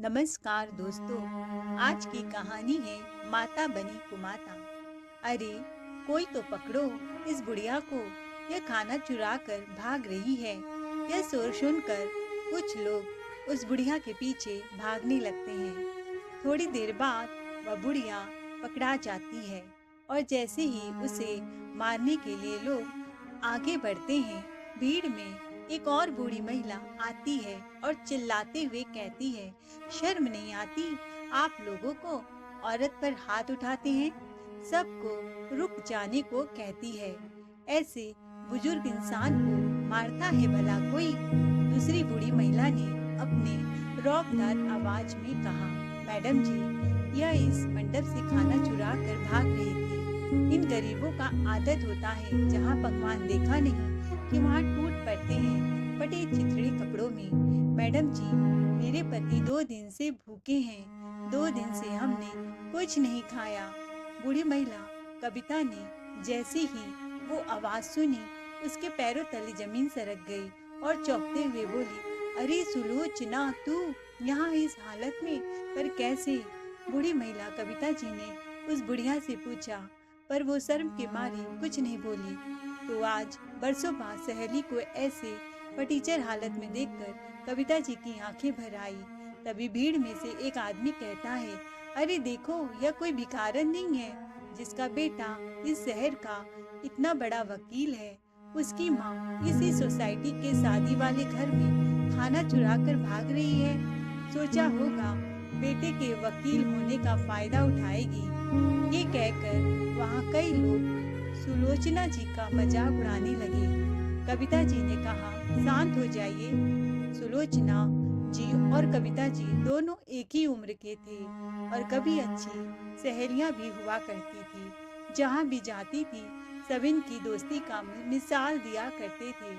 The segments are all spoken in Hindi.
नमस्कार दोस्तों। आज की कहानी है माता बनी कुमाता। अरे कोई तो पकड़ो इस बुढ़िया को, यह खाना चुरा कर भाग रही है। यह शोर सुनकर कुछ लोग उस बुढ़िया के पीछे भागने लगते हैं। थोड़ी देर बाद वह बुढ़िया पकड़ा जाती है और जैसे ही उसे मारने के लिए लोग आगे बढ़ते हैं, भीड़ में एक और बूढ़ी महिला आती है और चिल्लाते हुए कहती है, शर्म नहीं आती आप लोगों को? औरत पर हाथ उठाते हैं। सबको रुक जाने को कहती है। ऐसे बुजुर्ग इंसान को मारता है भला कोई? दूसरी बूढ़ी महिला ने अपने रौबदार आवाज में कहा, मैडम जी, यह इस मंडप से खाना चुरा कर भाग रही थी। इन गरीबों का आदत होता है, जहाँ पकवान देखा नहीं कि वहाँ टूट पड़ते हैं फटे चिथड़े कपड़ों में। मैडम जी, मेरे पति 2 दिन से भूखे हैं। 2 दिन से हमने कुछ नहीं खाया। बूढ़ी महिला कविता ने जैसे ही वो आवाज सुनी, उसके पैरों तले जमीन सरक गई और चौंकते हुए बोली, अरे सुलोचना, तू यहाँ इस हालत में? पर कैसे? बूढ़ी महिला कविता जी ने उस बुढ़िया से पूछा, पर वो शर्म के मारे कुछ नहीं बोली। तो आज बरसों बाद सहेली को ऐसे फटीचर हालत में देखकर कविता जी की आंखें भर आई। तभी भीड़ में से एक आदमी कहता है, अरे देखो, यह कोई भिखारन नहीं है जिसका बेटा इस शहर का इतना बड़ा वकील है। उसकी माँ इसी सोसाइटी के शादी वाले घर में खाना चुरा कर भाग रही है। सोचा होगा बेटे के वकील होने का फायदा उठाएगी। ये कहकर वहाँ कई लोग सुलोचना जी का मजाक उड़ाने लगे। कविता जी ने कहा, शांत हो जाइए। सुलोचना जी और कविता जी दोनों एक ही उम्र के थे और कभी अच्छी सहेलियां भी हुआ करती थी। जहाँ भी जाती थी सब इनकी दोस्ती का मिसाल दिया करते थे।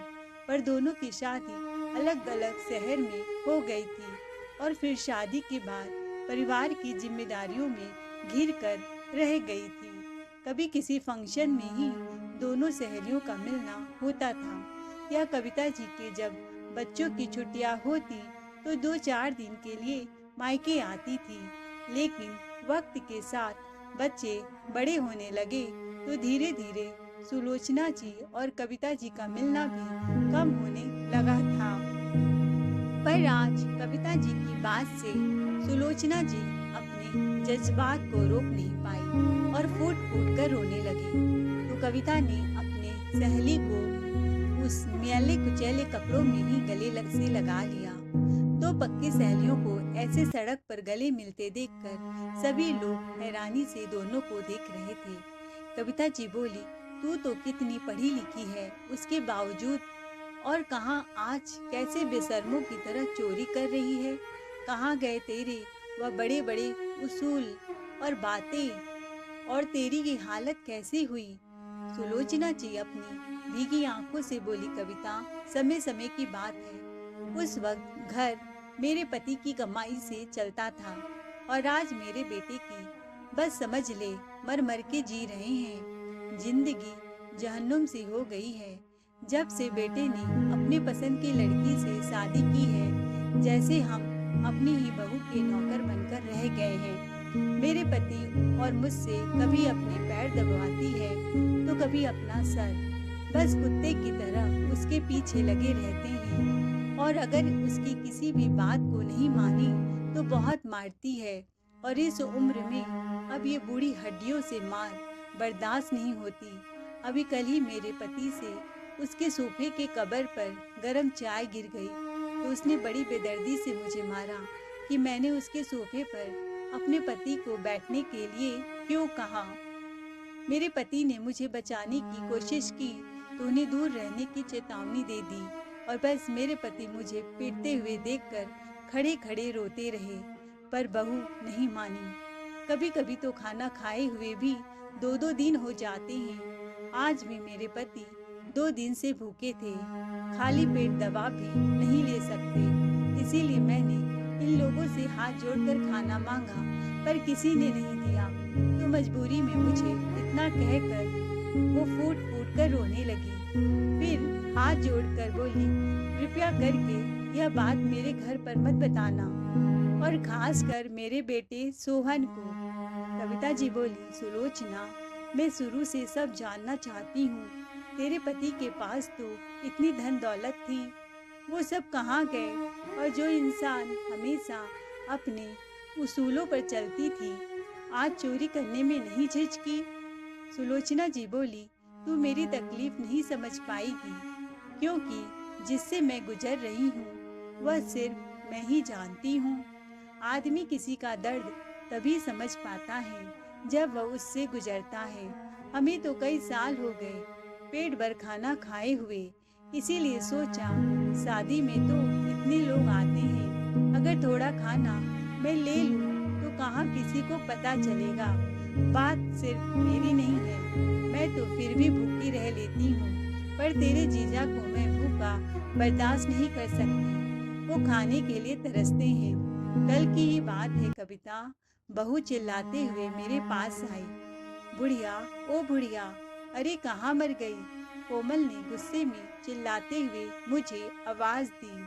पर दोनों की शादी अलग अलग शहर में हो गई थी और फिर शादी के बाद परिवार की जिम्मेदारियों में घिर कर रह गई थी। कभी किसी फंक्शन में ही दोनों सहेलियों का मिलना होता था, या कविता जी के जब बच्चों की छुट्टियां होती तो 2-4 दिन के लिए मायके आती थी। लेकिन वक्त के साथ बच्चे बड़े होने लगे तो धीरे धीरे सुलोचना जी और कविता जी का मिलना भी कम होने लगा था। पर आज कविता जी की बात से सुलोचना जी अपने जज्बात को रोक नहीं पाई और फूट फूट कर रोने लगी। तो कविता ने अपने सहेली को उस मैले कुचैले कपड़ों में ही गले से लगा लिया। दो पक्की सहेलियों को ऐसे सड़क पर गले मिलते देखकर सभी लोग हैरानी से दोनों को देख रहे थे। कविता जी बोली, तू तो कितनी पढ़ी लिखी है, उसके बावजूद और कहाँ आज कैसे बेशर्मों की तरह चोरी कर रही है? कहाँ गए तेरे वह बड़े बड़े उसूल और बातें? और तेरी ये हालत कैसे हुई? सुलोचना जी अपनी भीगी आंखों से बोली, कविता, समय समय की बात है। उस वक्त घर मेरे पति की कमाई से चलता था और आज मेरे बेटे की, बस समझ ले, मर मर के जी रहे हैं। जिंदगी जहन्नुम सी हो गई है जब से बेटे ने अपने पसंद की लड़की से शादी की है। जैसे हम अपनी ही बहू के नौकर बनकर रह गए हैं। मेरे पति और मुझसे कभी अपने पैर दबाती है तो कभी अपना सर। बस कुत्ते की तरह उसके पीछे लगे रहते हैं और अगर उसकी किसी भी बात को नहीं मानी तो बहुत मारती है। और इस उम्र में अब ये बूढ़ी हड्डियों से मार बर्दाश्त नहीं होती। अभी कल ही मेरे पति से उसके सोफे के कबर पर गरम चाय गिर गई तो उसने बड़ी बेदर्दी से मुझे मारा कि मैंने उसके सोफे पर अपने पति को बैठने के लिए क्यों कहा। मेरे पति ने मुझे बचाने की कोशिश की तो उन्हें दूर रहने की चेतावनी दे दी और बस मेरे पति मुझे पीटते हुए देखकर खड़े खड़े रोते रहे, पर बहू नहीं मानी। कभी कभी तो खाना खाए हुए भी 2-2 दिन हो जाते हैं। आज भी मेरे पति 2 दिन से भूखे थे, खाली पेट दवा भी नहीं ले सकते। इसीलिए मैंने इन लोगों से हाथ जोड़कर खाना मांगा, पर किसी ने नहीं दिया। तो मजबूरी में मुझे इतना कहकर वो फूट फूट कर रोने लगी। फिर हाथ जोड़कर बोली, कृपया करके यह बात मेरे घर पर मत बताना। और खासकर मेरे बेटे सोहन को। कविता जी बोली, सुलोचना, मैं शुरू से सब जानना चाहती हूँ। तेरे पति के पास तो इतनी धन दौलत थी, वो सब कहाँ गए? और जो इंसान हमेशा अपने उसूलों पर चलती थी, आज चोरी करने में नहीं झिझकी? सुलोचना जी बोली, तू मेरी तकलीफ नहीं समझ पाएगी, क्योंकि जिससे मैं गुजर रही हूँ वह सिर्फ मैं ही जानती हूँ। आदमी किसी का दर्द तभी समझ पाता है जब वह उससे गुजरता है। हमें तो कई साल हो गए पेट भर खाना खाए हुए, इसीलिए सोचा शादी में तो इतने लोग आते हैं, अगर थोड़ा खाना मैं ले लूं तो कहाँ किसी को पता चलेगा। बात सिर्फ मेरी नहीं है, मैं तो फिर भी भूखी रह लेती हूँ, पर तेरे जीजा को मैं भूखा बर्दाश्त नहीं कर सकती। वो खाने के लिए तरसते हैं। कल की ही बात है कविता, बहू चिल्लाते हुए मेरे पास आई, बुढ़िया, ओ बुढ़िया, अरे कहाँ मर गई? कोमल ने गुस्से में चिल्लाते हुए मुझे आवाज दी,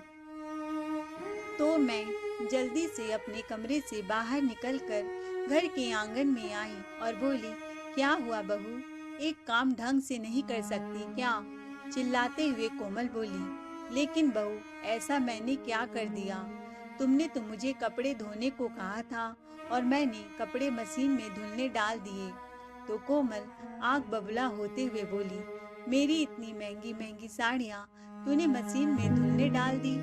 तो मैं जल्दी से अपने कमरे से बाहर निकलकर घर के आंगन में आई और बोली, क्या हुआ बहू, एक काम ढंग से नहीं कर सकती क्या? चिल्लाते हुए कोमल बोली, लेकिन बहू, ऐसा मैंने क्या कर दिया? तुमने तो मुझे कपड़े धोने को कहा था और मैंने कपड़े मशीन में धुलने डाल दिए। तो कोमल आग बबूला होते हुए बोली, मेरी इतनी महंगी महंगी साड़ियाँ तूने मशीन में धुलने डाल दी?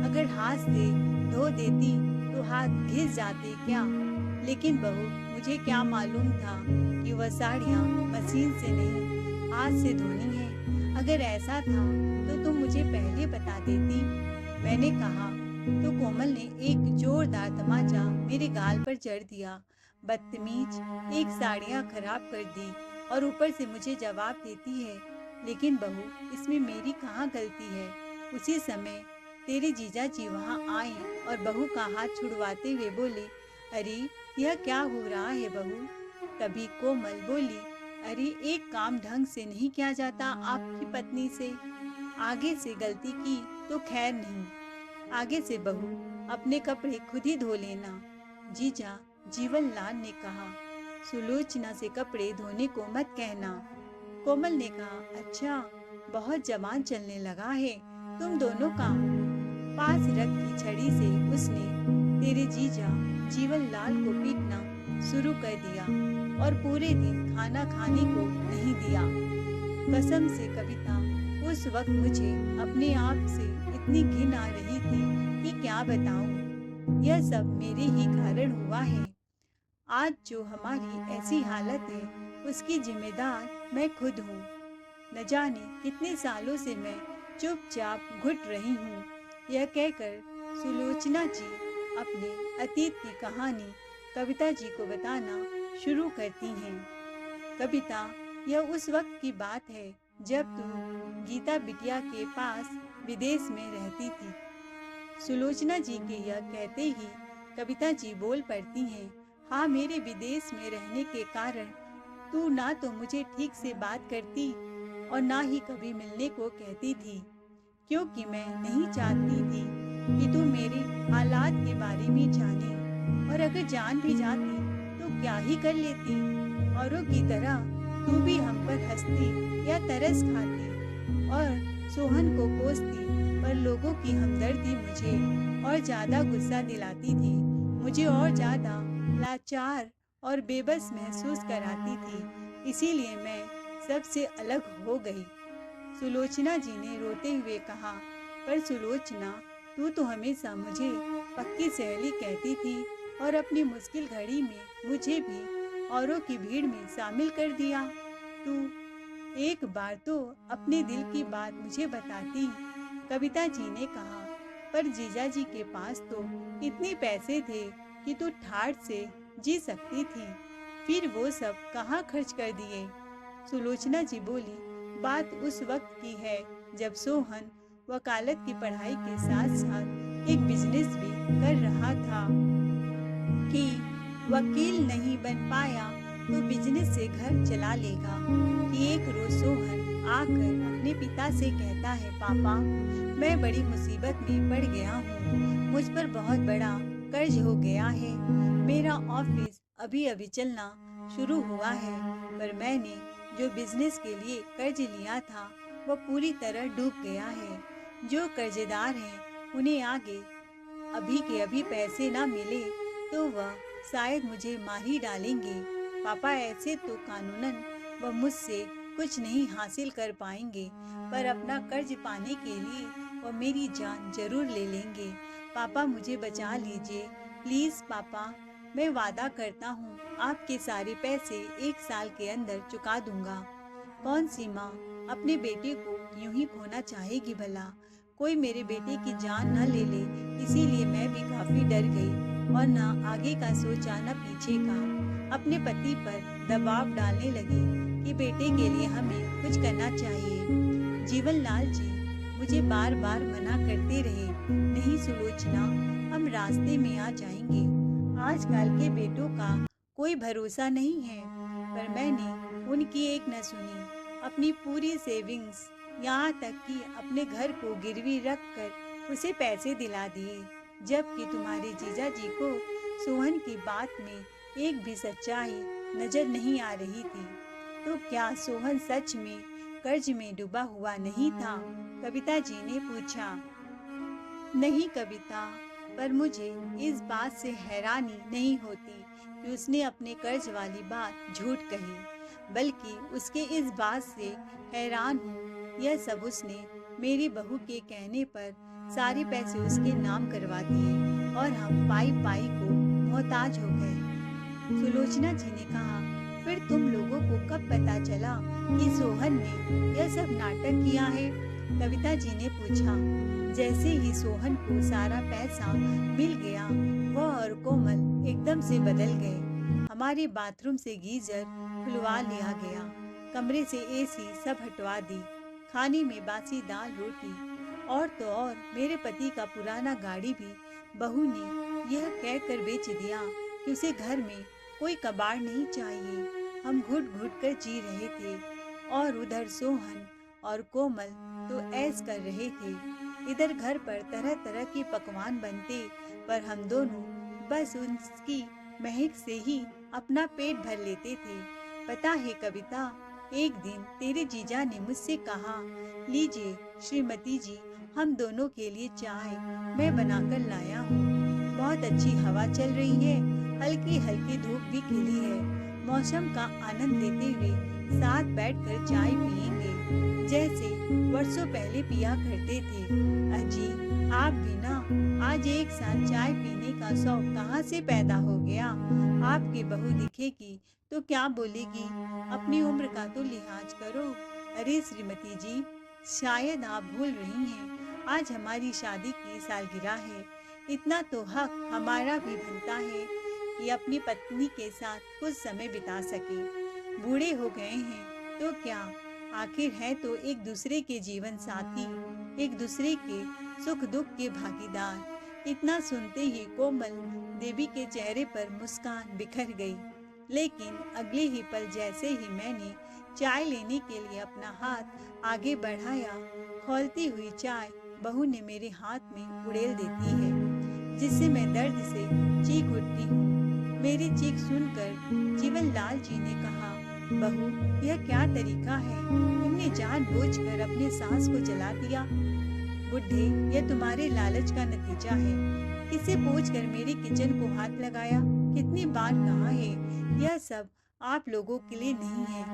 अगर हाथ से धो देती तो हाथ घिस जाते क्या? लेकिन बहू, मुझे क्या मालूम था कि वह साड़ियाँ मशीन से नहीं हाथ से धोनी है। अगर ऐसा था तो तुम मुझे पहले बता देती। मैंने कहा तो कोमल ने एक जोरदार तमाचा मेरे गाल पर जड़ दिया। बदतमीज, एक साड़ियाँ खराब कर दी और ऊपर से मुझे जवाब देती है, लेकिन बहू, इसमें मेरी कहाँ गलती है? उसी समय तेरे जीजा जी वहाँ आए और बहू का हाथ छुड़वाते हुए बोले, अरे यह क्या हो रहा है बहू? तभी कोमल बोली, अरे एक काम ढंग से नहीं किया जाता आपकी पत्नी से? आगे से गलती की तो खैर नहीं, आगे से बहू अपने कपड़े खुद ही धो लेना। जीजा जीवनलाल ने कहा, सुलोचना से कपड़े धोने को मत कहना। कोमल ने कहा, अच्छा, बहुत जबान चलने लगा है तुम दोनों का। पास रखी छड़ी से उसने तेरे जीजा जीवनलाल को पीटना शुरू कर दिया और पूरे दिन खाना खाने को नहीं दिया। कसम से कविता, उस वक्त मुझे अपने आप से इतनी घिन आ रही थी कि क्या बताऊं। यह सब मेरे ही कारण हुआ है। आज जो हमारी ऐसी हालत है उसकी जिम्मेदार मैं खुद हूँ। न जाने कितने सालों से मैं चुपचाप घुट रही हूँ। यह कहकर सुलोचना जी अपने अतीत की कहानी कविता जी को बताना शुरू करती हैं। कविता, यह उस वक्त की बात है जब तू गीता बिटिया के पास विदेश में रहती थी। सुलोचना जी के यह कहते ही कविता जी बोल पड़ती हैं, हाँ, मेरे विदेश में रहने के कारण तू ना तो मुझे ठीक से बात करती और ना ही कभी मिलने को कहती थी, क्योंकि मैं नहीं चाहती थी कि तू मेरे हालात के बारे में जाने, और अगर जान भी जाती तो क्या ही कर लेती? औरों की तरह तू भी हम पर हंसती या तरस खाती और सोहन को कोसती, पर लोगों की हमदर्दी मुझे और ज्यादा गुस्सा दिलाती थी, मुझे और ज्यादा लाचार और बेबस महसूस कराती थी। इसीलिए मैं सबसे अलग हो गई। सुलोचना जी ने रोते हुए कहा, पर सुलोचना, तू तो हमेशा मुझे पक्की सहेली कहती थी और अपनी मुश्किल घड़ी में मुझे भी औरों की भीड़ में शामिल कर दिया। तू एक बार तो अपने दिल की बात मुझे बताती। कविता जी ने कहा, पर जीजा जी के पास तो इतने पैसे थे कि तू ठाठ से जी सकती थी, फिर वो सब कहाँ खर्च कर दिए? सुलोचना जी बोली, बात उस वक्त की है जब सोहन वकालत की पढ़ाई के साथ साथ एक बिजनेस भी कर रहा था कि वकील नहीं बन पाया तो बिजनेस से घर चला लेगा। कि एक रोज सोहन आकर अपने पिता से कहता है, पापा, मैं बड़ी मुसीबत में पड़ गया हूँ, मुझ पर बहुत बड़ा कर्ज हो गया है। मेरा ऑफिस अभी अभी चलना शुरू हुआ है, पर मैंने जो बिजनेस के लिए कर्ज लिया था वह पूरी तरह डूब गया है। जो कर्जदार हैं उन्हें आगे अभी के अभी पैसे ना मिले तो वह शायद मुझे मार ही डालेंगे। पापा ऐसे तो कानूनन वह मुझसे कुछ नहीं हासिल कर पाएंगे, पर अपना कर्ज पाने के लिए वह मेरी जान जरूर ले लेंगे। पापा मुझे बचा लीजिए प्लीज पापा। मैं वादा करता हूँ आपके सारे पैसे 1 साल के अंदर चुका दूंगा। कौन सी माँ अपने बेटे को यूं ही खोना चाहेगी भला। कोई मेरे बेटे की जान न ले ले, इसीलिए मैं भी काफी डर गई और न आगे का सोचा न पीछे का। अपने पति पर दबाव डालने लगी कि बेटे के लिए हमें कुछ करना चाहिए। जीवनलाल जी मुझे बार बार मना करते रहे, नहीं सुलोचना, हम रास्ते में आ जाएंगे। आजकल के बेटों का कोई भरोसा नहीं है, पर मैंने उनकी एक न सुनी। अपनी पूरी सेविंग्स, यहाँ तक कि अपने घर को गिरवी रखकर उसे पैसे दिला दिए, जबकि तुम्हारे जीजा जी को सोहन की बात में एक भी सच्चाई नजर नहीं आ रही थी। तो क्या सोहन सच में कर्ज में डूबा हुआ नहीं था? कविता जी ने पूछा। नहीं कविता, पर मुझे इस बात से हैरानी नहीं होती कि उसने अपने कर्ज वाली बात झूठ कही, बल्कि उसके इस बात से हैरान हूँ यह सब उसने मेरी बहू के कहने पर सारे पैसे उसके नाम करवा दिए और हम पाई पाई को मोहताज हो गए। सुलोचना जी ने कहा, फिर तुम लोगों को कब पता चला कि सोहन ने यह सब नाटक किया है? कविता जी ने पूछा। जैसे ही सोहन को सारा पैसा मिल गया, वह और कोमल एकदम से बदल गए। हमारे बाथरूम से गीजर खुलवा लिया गया, कमरे से एसी सब हटवा दी, खाने में बासी दाल रोटी और तो और मेरे पति का पुराना गाड़ी भी बहू ने यह कहकर बेच दिया कि उसे घर में कोई कबाड़ नहीं चाहिए। हम घुट घुट कर जी रहे थे और उधर सोहन और कोमल तो ऐश कर रहे थे। इधर घर पर तरह तरह के पकवान बनते, पर हम दोनों बस उसकी महक से ही अपना पेट भर लेते थे। पता है कविता, एक दिन तेरे जीजा ने मुझसे कहा, लीजिए श्रीमती जी, हम दोनों के लिए चाय मैं बनाकर लाया हूँ। बहुत अच्छी हवा चल रही है, हल्की हल्की धूप भी खिली है। मौसम का आनंद लेते हुए साथ बैठकर चाय पियेंगे, जैसे वर्षों पहले पिया करते थे। अजी, आप भी ना, आज एक साथ चाय पीने का शौक कहाँ से पैदा हो गया? आपकी बहू दिखेगी तो क्या बोलेगी? अपनी उम्र का तो लिहाज करो। अरे श्रीमती जी, शायद आप भूल रही हैं, आज हमारी शादी की सालगिरह है। इतना तो हक हमारा भी बनता है कि अपनी पत्नी के साथ कुछ समय बिता सके। बूढ़े हो गए हैं तो क्या, आखिर है तो एक दूसरे के जीवन साथी, एक दूसरे के सुख दुख के भागीदार। इतना सुनते ही कोमल देवी के चेहरे पर मुस्कान बिखर गई, लेकिन अगले ही पल जैसे ही मैंने चाय लेने के लिए अपना हाथ आगे बढ़ाया, खौलती हुई चाय बहू ने मेरे हाथ में उड़ेल देती है, जिससे मैं दर्द से चीख उठती हूँ। मेरी चीख सुनकर जीवनलाल जी ने कहा, बहू यह क्या तरीका है? तुमने जानबूझकर अपने सांस को जला दिया। बुढ़े, यह तुम्हारे लालच का नतीजा है। इसे पूछकर मेरे किचन को हाथ लगाया। कितनी बार कहा है, यह सब आप लोगों के लिए नहीं है,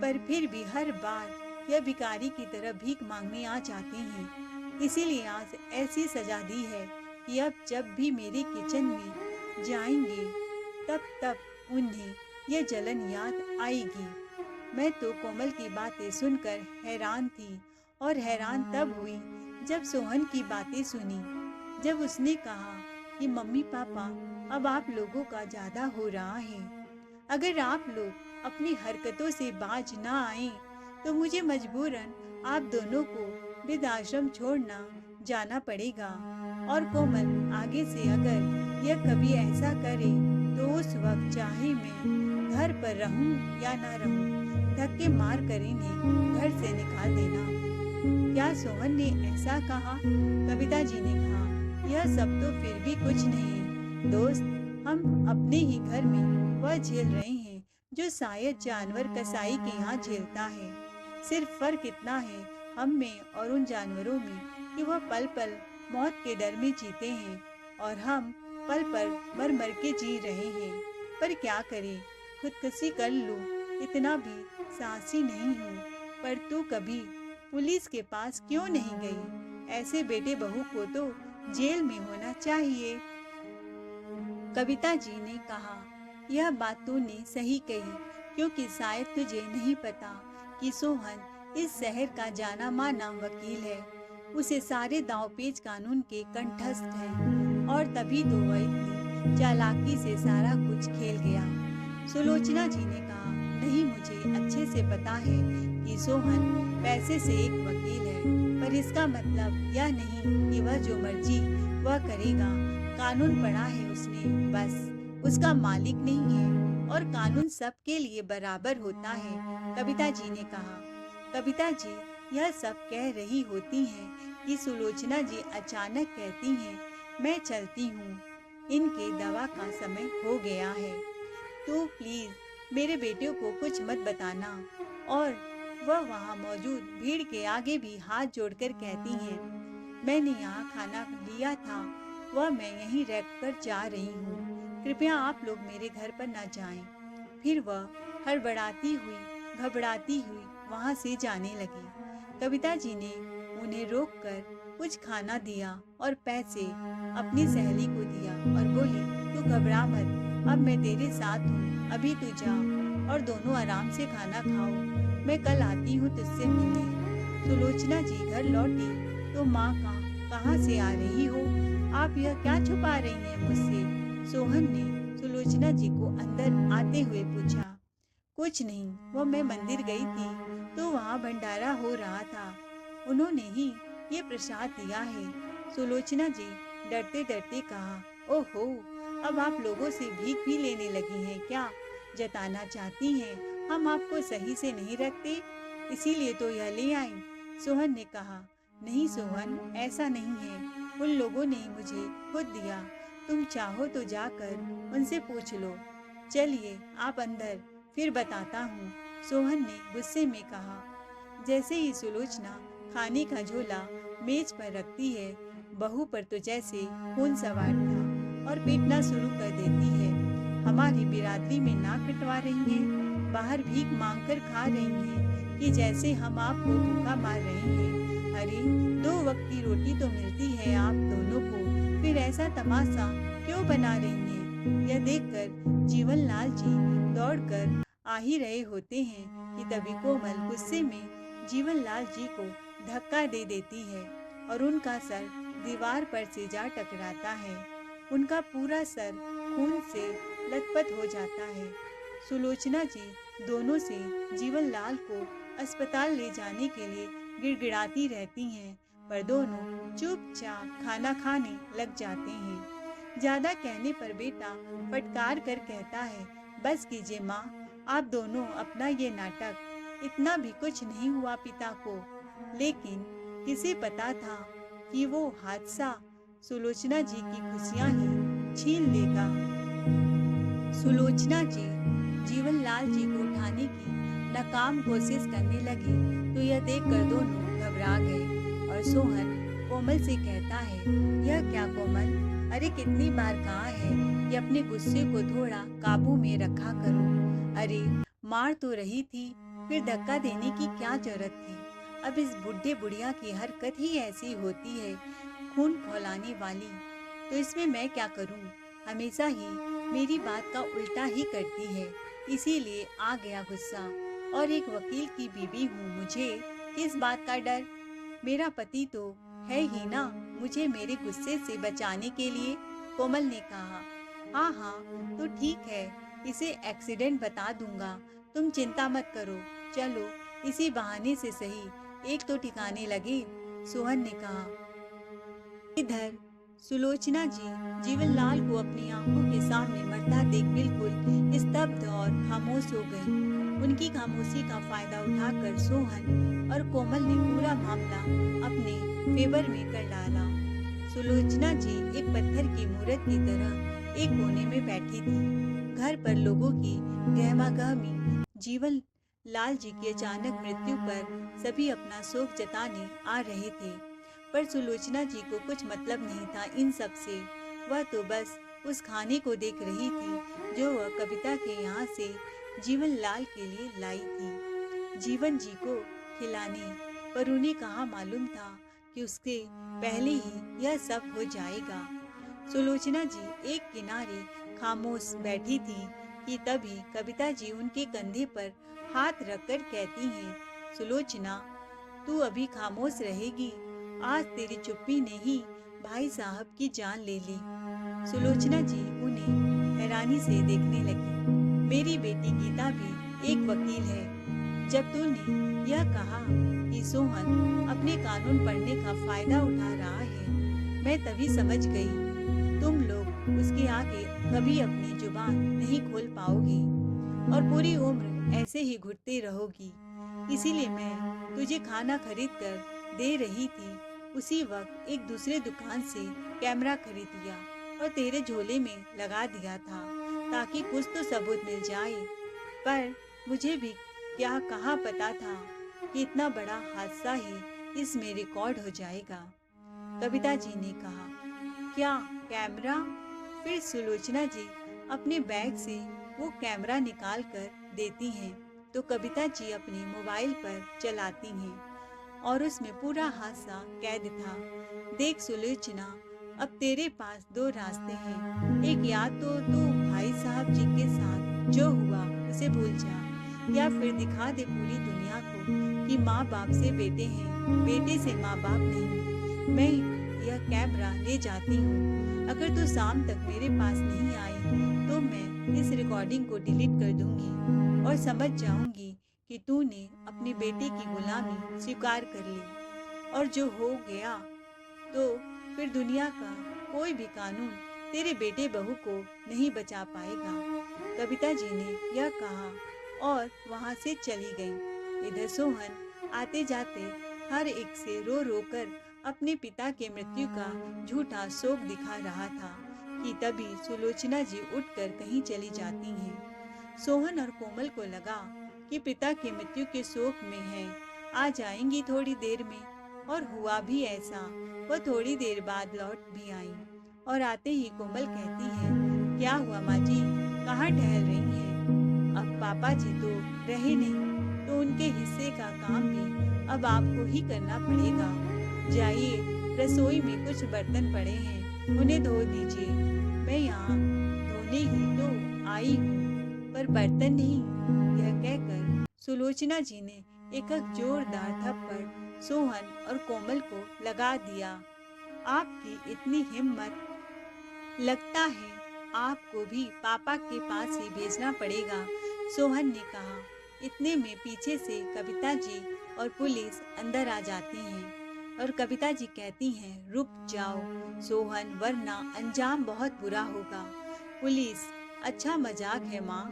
पर फिर भी हर बार यह भिखारी की तरह भीख मांगने आ जाते हैं। इसीलिए आज ऐसी सजा दी है कि अब जब भी मेरे किचन में जाएंगे तब तब उन्हें यह जलन याद आएगी। मैं तो कोमल की बातें सुनकर हैरान थी, और हैरान तब हुई जब सोहन की बातें सुनी। जब उसने कहा कि मम्मी पापा, अब आप लोगों का ज्यादा हो रहा है। अगर आप लोग अपनी हरकतों से बाज ना आए तो मुझे मजबूरन आप दोनों को वृद्धाश्रम छोड़ना जाना पड़ेगा। और कोमल, आगे से अगर यह कभी ऐसा करे तो उस वक्त चाहे मैं घर पर रहूं या ना रहूं, धक्के मार कर इन्हें घर से निकाल देना। क्या सोहन ने ऐसा कहा? कविता जी ने कहा, यह सब तो फिर भी कुछ नहीं, दोस्त, हम अपने ही घर में वह झेल रहे हैं जो शायद जानवर कसाई के यहाँ झेलता है। सिर्फ फर्क इतना है हम में और उन जानवरों में कि वह पल पल मौत के डर में जीते हैं और हम पल पर मर मर के जी रहे हैं। पर क्या करें, खुदकुशी कर लूं, इतना भी साहसी नहीं हूँ। पर तू कभी पुलिस के पास क्यों नहीं गई? ऐसे बेटे बहू को तो जेल में होना चाहिए। कविता जी ने कहा, यह बात तूने सही कही, क्योंकि शायद तुझे नहीं पता कि सोहन इस शहर का जाना माना वकील है। उसे सारे दांवपेच कानून के कंठस्थ हैं और तभी तो वह इतनी चालाकी से सारा कुछ खेल गया। सुलोचना जी ने कहा, नहीं, मुझे अच्छे से पता है कि सोहन पैसे से एक वकील है, पर इसका मतलब यह नहीं कि वह जो मर्जी वह करेगा। कानून पढ़ा है उसने, बस उसका मालिक नहीं है और कानून सबके लिए बराबर होता है। कविता जी ने कहा। कविता जी यह सब कह रही होती हैं कि सुलोचना जी अचानक कहती हैं, मैं चलती हूँ, इनके दवा का समय हो गया है, तो प्लीज मेरे बेटे को कुछ मत बताना। और वह वहाँ मौजूद भीड़ के आगे भी हाथ जोड़कर कहती हैं, मैंने यहाँ खाना लिया था, वह मैं यहीं रख कर जा रही हूँ, कृपया आप लोग मेरे घर पर न जाएं। फिर वह हड़बड़ाती हुई घबराती हुई वहाँ से जाने लगी। कविता जी ने उन्हें रोककर कुछ खाना दिया और पैसे अपनी सहेली को दिया और बोली, तू घबरा मत, अब मैं तेरे साथ हूँ, अभी तू जा और दोनों आराम से खाना खाओ, मैं कल आती हूँ तुझसे मिलने। सुलोचना जी घर लौटी तो माँ कहाँ से आ रही हो? आप यह क्या छुपा रही हैं मुझसे? सोहन ने सुलोचना जी को अंदर आते हुए पूछा। कुछ नहीं, वो मैं मंदिर गई थी तो वहाँ भंडारा हो रहा था, उन्होंने ही ये प्रसाद दिया है। सुलोचना जी डरते डरते कहा, ओहो, अब आप लोगों से भीख भी लेने लगी हैं क्या? जताना चाहती हैं हम आपको सही से नहीं रखते, इसीलिए तो यह ले आई। सोहन ने कहा, नहीं सोहन, ऐसा नहीं है, उन लोगों ने मुझे खुद दिया, तुम चाहो तो जाकर उनसे पूछ लो। चलिए आप अंदर, फिर बताता हूँ, सोहन ने गुस्से में कहा। जैसे ही सुलोचना खाने का झोला मेज पर रखती है, बहू पर तो जैसे खून सवार था और पीटना शुरू कर देती है। हमारी बिरादरी में नाक कटवा रही हैं, बाहर भीख मांगकर खा रही हैं कि जैसे हम आपको भूखा मार रहे हैं। अरे 2 वक्त की रोटी तो मिलती है आप दोनों को, फिर ऐसा तमाशा क्यों बना रही हैं? यह देखकर जीवनलाल जी दौड़कर आ ही रहे होते हैं कि तभी कोमल गुस्से में जीवनलाल जी को धक्का दे देती है और उनका सर दीवार पर से जा टकराता है। उनका पूरा सर खून से लथपथ हो जाता है। सुलोचना जी दोनों से जीवनलाल को अस्पताल ले जाने के लिए गिड़गिड़ाती रहती हैं, पर दोनों चुपचाप खाना खाने लग जाते हैं। ज्यादा कहने पर बेटा फटकार कर कहता है, बस कीजिए माँ, आप दोनों अपना ये नाटक, इतना भी कुछ नहीं हुआ पिता को। लेकिन किसे पता था कि वो हादसा सुलोचना जी की खुशियां ही छीन लेगा। सुलोचना जी जीवनलाल जी को उठाने की नाकाम कोशिश करने लगे तो यह देखकर दोनों घबरा गए और सोहन कोमल से कहता है, यह क्या कोमल, अरे कितनी बार कहा है कि अपने गुस्से को थोड़ा काबू में रखा करो। अरे मार तो रही थी, फिर धक्का देने की क्या जरूरत थी? अब इस बुढ़े बुढ़िया की हरकत ही ऐसी होती है, खून खौलाने वाली, तो इसमें मैं क्या करूं? हमेशा ही मेरी बात का उल्टा ही करती है, इसीलिए आ गया गुस्सा। और एक वकील की बीवी हूँ, मुझे किस बात का डर? मेरा पति तो है ही ना मुझे मेरे गुस्से से बचाने के लिए। कोमल ने कहा, हाँ हाँ तो ठीक है, इसे एक्सीडेंट बता दूंगा, तुम चिंता मत करो, चलो इसी बहाने से सही एक तो ठिकाने लगे। सोहन ने कहा। इधर सुलोचना जी जीवनलाल को अपनी आंखों के सामने मरता देख बिल्कुल स्तब्ध और खामोश हो गई। उनकी खामोशी का फायदा उठाकर सोहन और कोमल ने पूरा मामला अपने फेवर में कर डाला। सुलोचना जी एक पत्थर की मूर्त की तरह एक कोने में बैठी थी। घर पर लोगों की गहमागहमी, जीवन लाल जी की अचानक मृत्यु पर सभी अपना शोक जताने आ रहे थे, पर सुलोचना जी को कुछ मतलब नहीं था इन सब से। वह तो बस उस खाने को देख रही थी जो वह कविता के यहाँ से जीवन लाल के लिए लाई थी, जीवन जी को खिलाने। पर उन्हें कहाँ मालूम था कि उसके पहले ही यह सब हो जाएगा। सुलोचना जी एक किनारे खामोश बैठी थी कि तभी कविता जी उनके कंधे पर हाथ रखकर कहती हैं, सुलोचना, तू अभी खामोश रहेगी? आज तेरी चुप्पी ने ही भाई साहब की जान ले ली। सुलोचना जी उन्हें हैरानी से देखने लगी। मेरी बेटी गीता भी एक वकील है। जब तूने यह कहा कि सोहन अपने कानून पढ़ने का फायदा उठा रहा है, मैं तभी समझ गई तुम लोग उसके आगे कभी अपनी जुबान नहीं खोल पाओगी और पूरी उम्र ऐसे ही घुटते रहोगी। इसीलिए मैं तुझे खाना खरीद कर दे रही थी। उसी वक्त एक दूसरे दुकान से कैमरा खरीद लिया और तेरे झोले में लगा दिया था ताकि कुछ तो सबूत मिल जाए। पर मुझे भी क्या कहाँ पता था कि इतना बड़ा हादसा ही इसमें रिकॉर्ड हो जाएगा। कविता जी ने कहा, क्या कैमरा? फिर सुलोचना जी अपने बैग से वो कैमरा निकाल कर देती हैं तो कविता जी अपने मोबाइल पर चलाती हैं और उसमें पूरा हादसा कैद था। देख सुलोचना, अब तेरे पास दो रास्ते हैं। एक, या तो तू भाई साहब जी के साथ जो हुआ उसे भूल जा, या फिर दिखा दे पूरी दुनिया को कि माँ बाप से बेटे हैं, बेटे से माँ बाप नहीं। मैं यह कैमरा ले जाती हूँ। अगर तू शाम तक मेरे पास नहीं आई तो मैं इस रिकॉर्डिंग को डिलीट कर दूंगी और समझ जाऊंगी कि तूने अपनी बेटी की गुलामी स्वीकार कर ली। और जो हो गया तो फिर दुनिया का कोई भी कानून तेरे बेटे बहू को नहीं बचा पाएगा। कविता जी ने यह कहा और वहां से चली गई। इधर सोहन आते जाते हर एक से रो रो कर अपने पिता के मृत्यु का झूठा शोक दिखा रहा था कि तभी सुलोचना जी उठकर कहीं चली जाती हैं। सोहन और कोमल को लगा कि पिता की मृत्यु के शोक में हैं, आ जाएंगी थोड़ी देर में। और हुआ भी ऐसा। वह थोड़ी देर बाद लौट भी आई और आते ही कोमल कहती है, क्या हुआ माँ जी, कहाँ टहल रही हैं? अब पापा जी तो रहे नहीं तो उनके हिस्से का काम भी अब आपको ही करना पड़ेगा। जाइए, रसोई में कुछ बर्तन पड़े हैं, उन्हें धो दीजिए। मैं यहाँ धोने ही तो आई हूँ, पर बर्तन नहीं। यह कहकर सुलोचना जी ने एक जोरदार थप्पड़ सोहन और कोमल को लगा दिया। आपकी इतनी हिम्मत, लगता है आपको भी पापा के पास ही भेजना पड़ेगा, सोहन ने कहा। इतने में पीछे से कविता जी और पुलिस अंदर आ जाती हैं और कविता जी कहती हैं, रुक जाओ सोहन, वरना अंजाम बहुत बुरा होगा। पुलिस, अच्छा मजाक है माँ,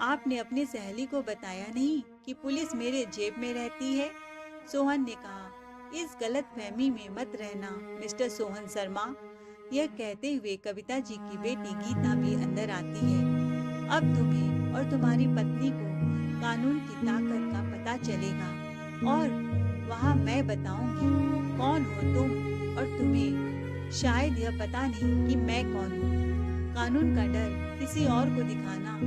आपने अपनी सहेली को बताया नहीं कि पुलिस मेरे जेब में रहती है? सोहन ने कहा, इस गलत फहमी में मत रहना मिस्टर सोहन शर्मा। यह कहते हुए कविता जी की बेटी गीता भी अंदर आती है। अब तुम्हें और तुम्हारी पत्नी को कानून की ताकत का पता चलेगा और वहाँ मैं बताऊंगी कौन हो तुम, और तुम्हें शायद यह पता नहीं कि मैं कौन हूँ। कानून का डर किसी और को दिखाना,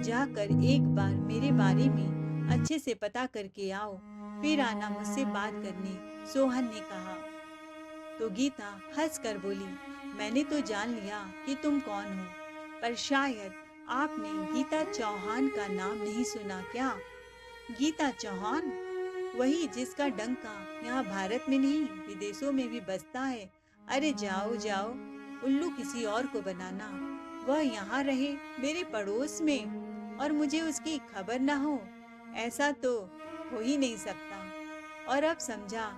जाकर एक बार मेरे बारे में अच्छे से पता करके आओ, फिर आना मुझसे बात करने, सोहन ने कहा। तो गीता हंस कर बोली, मैंने तो जान लिया कि तुम कौन हो, पर शायद आपने गीता चौहान का नाम नहीं सुना क्या? गीता चौहान, वही जिसका डंका यहाँ भारत में नहीं विदेशों में भी बजता है। अरे जाओ जाओ, उल्लू किसी और को बनाना। वह यहाँ रहे मेरे पड़ोस में और मुझे उसकी खबर ना हो, ऐसा तो हो ही नहीं सकता। और अब समझा,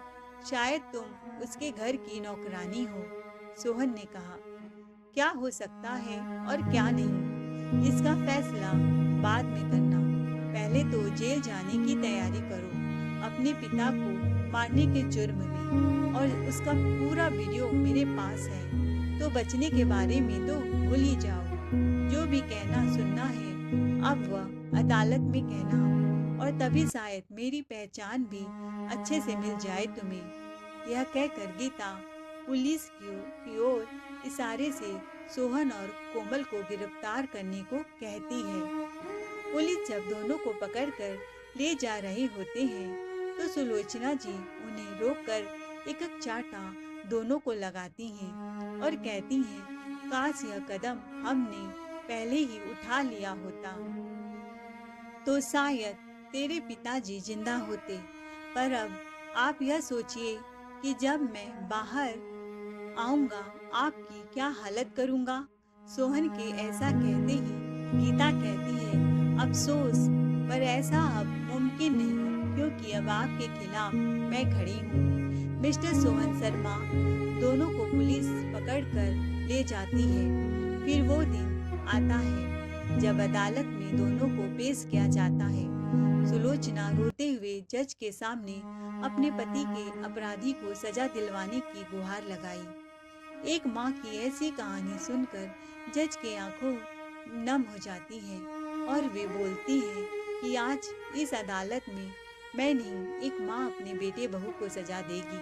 शायद तुम उसके घर की नौकरानी हो, सोहन ने कहा। क्या हो सकता है और क्या नहीं, इसका फैसला बाद में करना। पहले तो जेल जाने की तैयारी करो, अपने पिता को मारने के जुर्म में, और उसका पूरा वीडियो मेरे पास है, तो बचने के बारे में तो भूल ही जाओ। भी कहना सुनना है अब वह अदालत में कहना, और तभी शायद मेरी पहचान भी अच्छे से मिल जाए तुम्हें। यह कहकर गीता पुलिस की ओर इशारे से सोहन और कोमल को गिरफ्तार करने को कहती है। पुलिस जब दोनों को पकड़कर ले जा रहे होते हैं तो सुलोचना जी उन्हें रोककर एक चाटा दोनों को लगाती हैं और कहती हैं, काश यह कदम हमने पहले ही उठा लिया होता तो शायद तेरे पिताजी जिंदा होते। पर अब आप यह सोचिए कि जब मैं बाहर आऊंगा आपकी क्या हालत करूंगा। सोहन के ऐसा कहते ही गीता कहती है, अफसोस, पर ऐसा अब मुमकिन नहीं क्योंकि अब आपके खिलाफ मैं खड़ी हूँ। मिस्टर सोहन शर्मा दोनों को पुलिस पकड़कर ले जाती है। फिर वो दिन आता है जब अदालत में दोनों को पेश किया जाता है। सुलोचना रोते हुए जज के सामने अपने पति के अपराधी को सजा दिलवाने की गुहार लगाई। एक माँ की ऐसी कहानी सुनकर जज के आंखों नम हो जाती है और वे बोलती है कि आज इस अदालत में मैं नहीं, एक माँ अपने बेटे बहू को सजा देगी,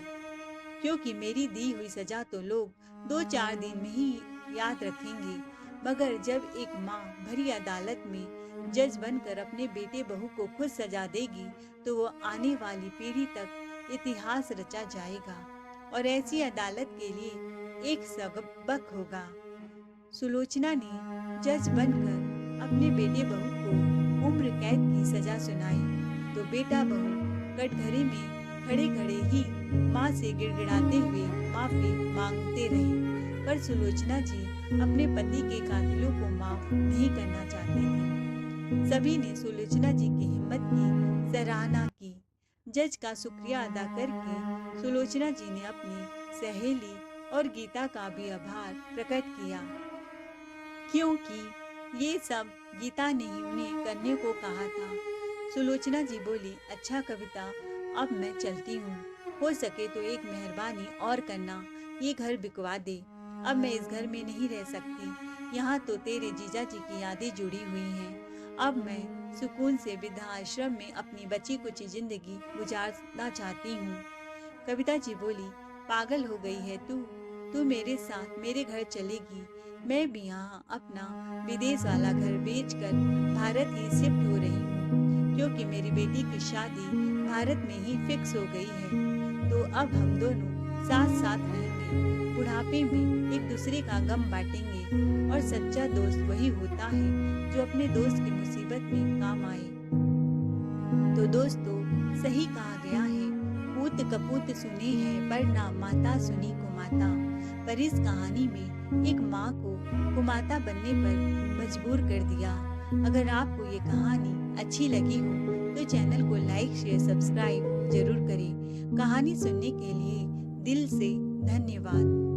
क्योंकि मेरी दी हुई सजा तो लोग 2-4 दिन में ही याद रखेंगे, मगर जब एक माँ भरी अदालत में जज बनकर अपने बेटे बहू को खुद सजा देगी तो वो आने वाली पीढ़ी तक इतिहास रचा जाएगा और ऐसी अदालत के लिए एक सबक होगा। सुलोचना ने जज बनकर अपने बेटे बहू को उम्र कैद की सजा सुनाई तो बेटा बहू कटघरे में खड़े खड़े ही माँ से गिड़गिड़ाते हुए माफी मांगते रहे। पर सुलोचना जी अपने पति के कातिलों को माफ नहीं करना चाहती थी। सभी ने सुलोचना जी की हिम्मत की सराहना की। जज का शुक्रिया अदा करके सुलोचना जी ने अपनी सहेली और गीता का भी आभार प्रकट किया, क्योंकि ये सब गीता ने ही उन्हें करने को कहा था। सुलोचना जी बोली, अच्छा कविता, अब मैं चलती हूँ, हो सके तो एक मेहरबानी और करना, ये घर बिकवा दे। अब मैं इस घर में नहीं रह सकती, यहाँ तो तेरे जीजा जी की यादें जुड़ी हुई हैं। अब मैं सुकून से वृद्धाश्रम में अपनी बची कुची जिंदगी गुजारना चाहती हूँ। कविता जी बोली, पागल हो गई है तू मेरे साथ मेरे घर चलेगी। मैं भी यहाँ अपना विदेश वाला घर बेचकर भारत ही शिफ्ट हो रही हूँ, क्योंकि मेरी बेटी की शादी भारत में ही फिक्स हो गई है। तो अब हम दोनों साथ साथ रहेंगे, बुढ़ापे में एक दूसरे का गम बांटेंगे और सच्चा दोस्त वही होता है जो अपने दोस्त की मुसीबत में काम आए। तो दोस्तों, सही कहा गया है, पूत कपूत सुने हैं पर ना माता सुनी कुमाता। पर इस कहानी में एक माँ को कुमाता बनने पर मजबूर कर दिया। अगर आपको ये कहानी अच्छी लगी हो तो चैनल को लाइक शेयर सब्सक्राइब जरूर करें। कहानी सुनने के लिए दिल से धन्यवाद।